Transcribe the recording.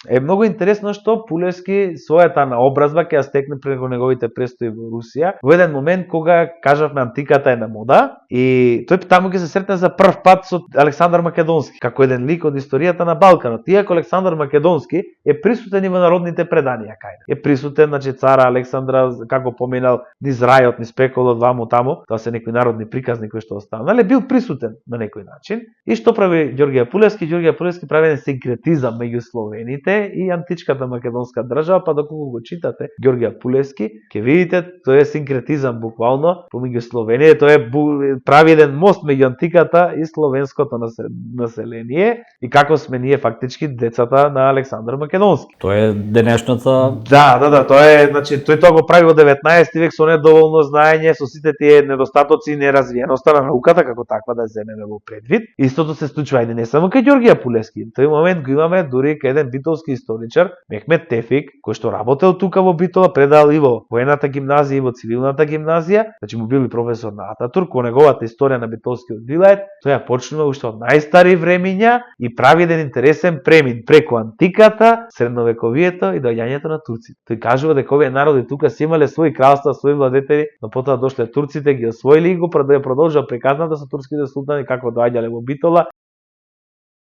Е многу интересно што Пулевски својата наобразба ќе ја стекне преку неговите престои во Русија. Во еден момент кога кажавме антиката е на мода и тој таму ќе се сретне за прв пат со Александар Македонски, како еден лик од историјата на Балканот. Иако Александар Македонски е присутен и во народните преданија кај. Е присутен, значи цара Александра како поминал низ рајот, низ пеколот, ваму таму, тоа се некои народни приказни кои што останале, бил присутен на некој начин. И што прави Ѓорѓе Пулевски? Ѓорѓе Пулевски прави еден синкретизам меѓу словените и античката македонска држава, па доколку го читате Ѓорѓе Пулевски, ќе видите тој е синкретизам буквално помеѓу словените, тој е прави еден мост меѓу антиката и словенското население и како сме ние фактички децата на Александар Македонски. Тоа е денешната. Да, тоа е, значи тој тоа го прави во 19 век со недоволно знаење, со сите тие недостатоци и неразвиеноста на науката како таква да земеме во предвид. Истото се случува и не само кај Ѓорѓе Пулевски. Тој момент го имаме дури кај еден битолски историчар, Мехмет Тефик, кој што работел тука во Битола, предал и во воената гимназија и во цивилната гимназија, значи му бил и професор на Ататурк, во неговата историја на битолскиот вилает, тој ја почнува уште од најстари времиња и прави еден интересен премин преку антиката, средновековието и доаѓањето на турците. Тој кажува дека овие народи тука си имале своји кралства, своји владетели, но потоа дошле турците, ги освоили и го продолжува приказната со турските султани како доаѓале во Битола